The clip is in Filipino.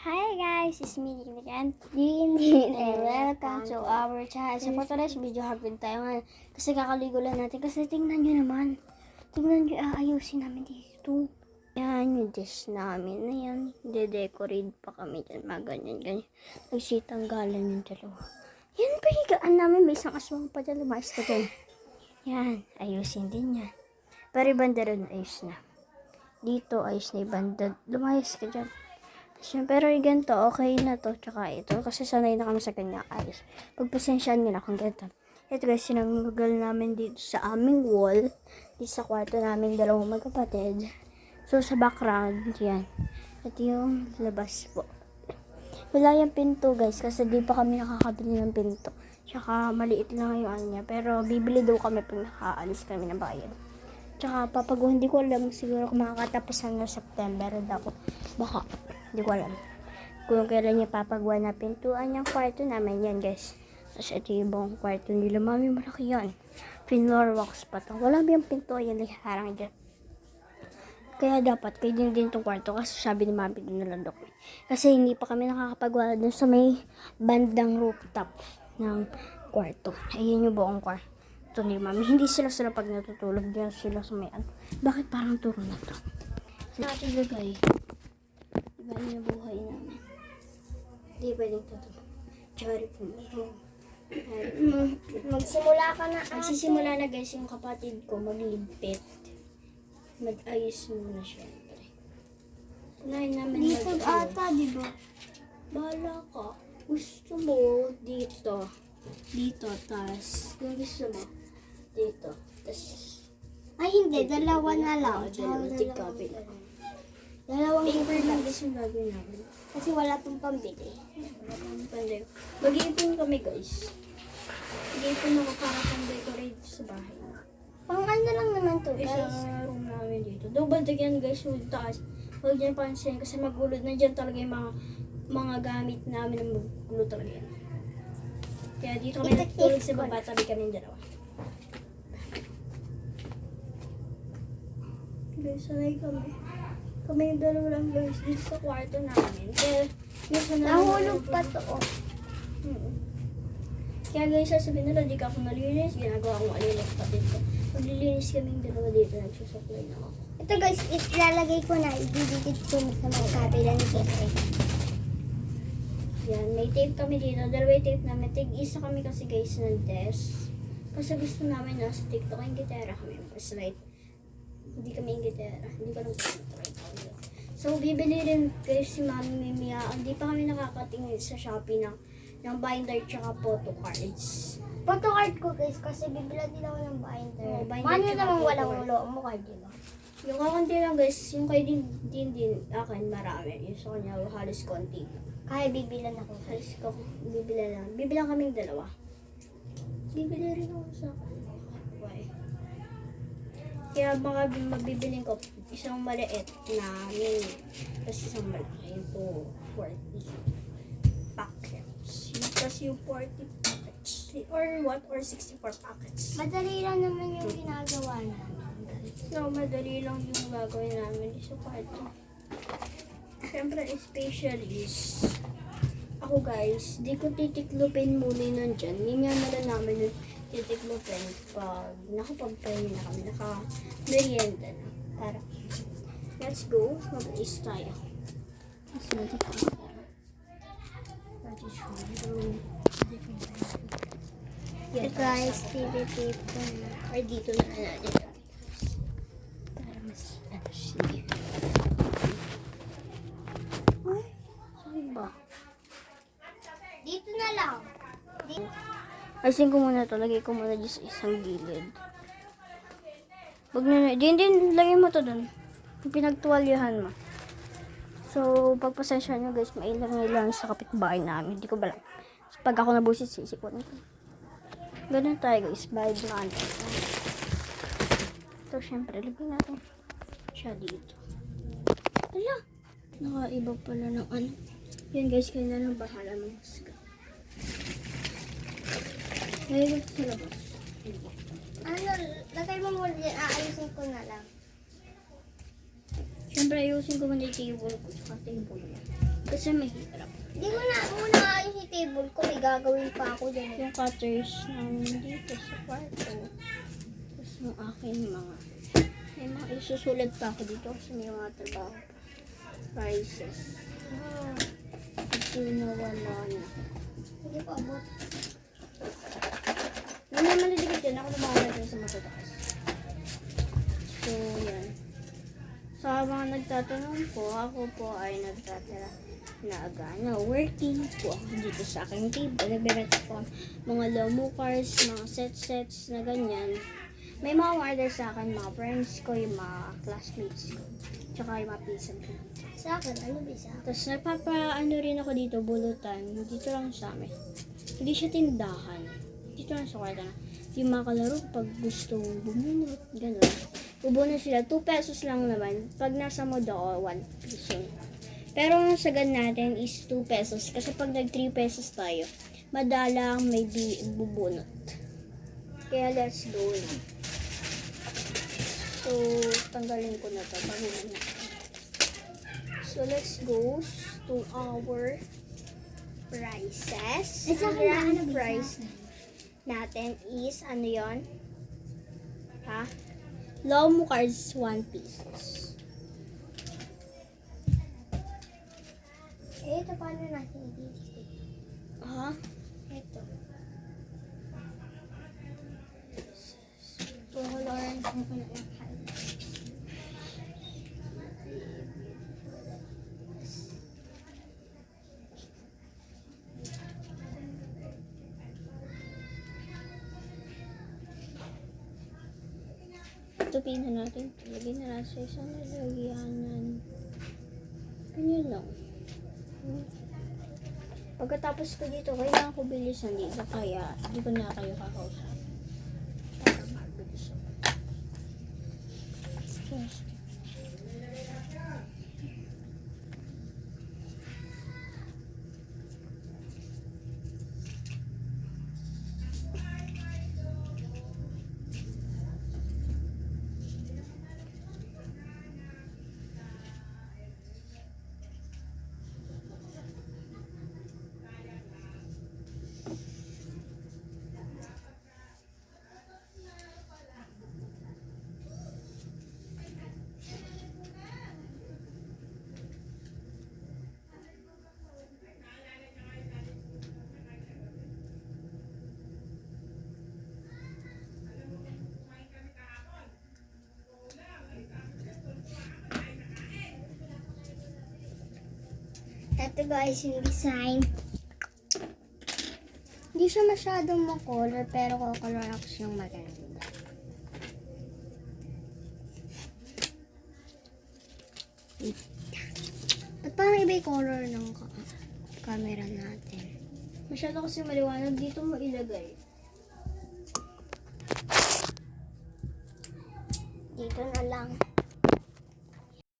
Hi guys, it's me again, Din, and welcome to our channel. So for today's video, hagpid tayo ngayon kasi kakaligo lang natin. Kasi tingnan nyo naman, tingnan nyo, aayusin namin dito. Yan yung dish namin na yan. De-decorate pa kami dyan, mga ganyan. Nagsitanggalan yung dalawa. Yan pa higaan namin, may isang aswang pa dyan, lumayas ka dyan. Yan, ayusin din yan. Pero ibanda rin, ayos na. Dito, ayos na ibanda, lumayas ka dyan. Pero yung ganito, okay na to. Tsaka ito, kasi sanay na kami sa kanya ayos. Pagpasensyaan nila kung ganito. Ito guys, sinanggal namin dito sa aming wall. Dito sa kwarto namin, dalawang magkapatid. So, sa background, yan. Ito yung labas po. Wala yung pinto guys, kasi di pa kami nakakabili ng pinto. Tsaka maliit lang yung ano niya. Pero bibili daw kami pag nakaalis kami ng bayan. Tsaka papagawa, hindi ko alam siguro kung makakatapusan na September daw. Baka, hindi ko alam. Kung kailan niya papagawa na pintuan yung kwarto namin yan guys. Tapos ito yung buong kwarto nila. Mami, malaki yan. Floor wax pa to. Wala ba yung pinto? Yan lang harang dyan. Kaya dapat kayo din itong kwarto. Kasi sabi ni Mami din nalandok. Kasi hindi pa kami nakakapagawa dun sa may bandang rooftop ng kwarto. Ayun yung buong kwarto ni Mami. Hindi sila pag natutulog diyan sila sa may ano. Bakit parang turo na to? Sa ating lagay. Iba yung buhay namin. Hindi pwedeng tutulog. Sorry po. Magsimula ka na ate. Magsisimula na guys yung kapatid ko magligpit. Mag-ayos muna syempre. Kunahin namin Dito ata, di ba? Bahala ka. Gusto mo dito. Dito, tas kung gusto mo dito. Tas Ay, hindi. Dalawa na lang. dalawa tigkabila. Dalawang Paper lang guys yung gagawin namin. kasi wala pong pambili. Wala pang panday. Mag-iipon kami guys. Mag-iipon ako para pang decorate sa bahay. Pang ano lang naman to, Isa guys. room namin dito. Double deck yan guys, yung taas. Huwag niyan pansin kasi magulod na dyan talaga yung mga gamit namin na magulo talaga yan. Kaya dito kami natutulog sa baba, tabi kami yung dalawa. Guys, sanay kami. Kami yung dalawa lang guys dito sa kwarto namin. Kaya, minsan na Nahulog pa to. Oh. Kaya guys, sasabihin nila, di ka ako malinis. Ginagawa kong alinis kapatid ko. Maglilinis kami yung dalawa dito. Nagsusuklay na ako. Ito guys, ilalagay ko na. Ididikit ko na sa mga kabila ni Kete. Yan, may tape kami dito. Dalawa tape namin. Tig-isa kami kasi guys ng desk. Kasi gusto namin na sa TikTok yung gitara kami. Mas like, hindi kami yung gitara. Hindi ko lang try. So, bibili rin guys si Mami Mimia. Hindi pa kami nakakatingin sa Shopee ng binder tsaka photo cards. Photocard ko guys, kasi bibilan din ako ng binder. Oo, binder Paano tsaka naman walang photocard. ulo mo card, di ba? Yung kakunti lang guys, yung kay din akin marami. Yung sa kanya halos konti. Kaya bibilan ako. Halos ko, bibilang kaming dalawa. Bibili rin ako sa akin. Why? Kaya baka mabibiling ko isang maliit na mini. Tapos isang malaki. Yung 40 packets. Tapos yung 40 packets. Or 64 packets. Madali lang naman yung ginagawa namin, guys. So, madali lang yung gagawin namin sa kwarto. Siyempre, special is ako guys, di ko titiklopin muna nandyan. Ninya na lang namin yung titiklopin pag nakapagpahin na kami, naka-merienda na. Para, let's go, mag-is tayo. Mas natin pa. Ito guys, TV tape ko na. Or dito na natin. Para mas, sige. Ay, saan ba? Dito na lang. Dito. Ayusin ko muna to. Lagay ko muna dyan sa isang gilid. Wag na, din, lagay mo to dun. Yung pinagtuwalyahan mo. So, pagpasensya nyo guys, mailang sa kapitbahay namin. Hindi ko ba lang. So, pag ako nabusit, sisikunin ko. Ganun tayo guys. Vibe na ano. So, syempre, lagay natin siya dito. Ala! Nakaiba pala ng ano. Yan guys, kayo na lang bahala ng huska. Ngayon ko sa labas. Ano, lagay mo muna dyan. Aayusin ko na lang. Siyempre, ayusin ko muna yung table ko. Tsaka table. Kasi mahirap. Hindi mo na muna ayos yung table ko. May gagawin pa ako dyan. Yung cutters namin dito sa kwarto. Tapos yung akin mga, may mga isusulat pa ako dito kasi may mga trabaho pa. Prices. Kasi nawala na. Hindi ko abot. Hindi naman nalidikit yan. Ako lumahala dyan sa matataas. So, yan. Sa mga nagtatanong po, ako po ay nagtatara na agana. Working po ako dito sa aking table. Nagbe-rent po mga lomo cars, mga sets na ganyan. May mga order sa akin, mga friends ko, yung mga classmates ko. Tsaka yung mga pinsan ko. Sa akin, ano bisa? Tapos nagpapaano rin ako dito, bulutan. Dito lang sa amin. Hindi siya tindahan. Dito lang sa kwarto na. Yung mga kalaro, pag gusto bumunot, gano'n. Bubunot sila, 2 pesos lang naman. Pag nasa mood ako, 1 peso. Pero ang sagan natin is 2 pesos. Kasi pag nag 3 pesos tayo, madalang may bubunot. Kaya let's go na. So, tanggalin ko na ito. Baguhin na. So, let's go to our prices. Eh, sa akin na, ano Ang bisa? price natin is, ano yon? Ha? Lomo cards, 1 pesos. Eh, ito paano natin i-didikit? Ha? Ito. So, hold on. Ano ko na yung Tupin na natin. Lagyan na natin sa isang lalagyanan. Ganyan lang. Pagkatapos ko dito, kailangan ko bilisan dito. Kaya, hindi ko na kayo kakausap. Para mabilis ako. First. Ito guys, yung design. Hindi siya masyadong makolor, pero kukolor ako siyang maganda. At parang iba yung color ng camera natin. Masyado kasi maliwanag. Dito mo ilagay. Dito na lang.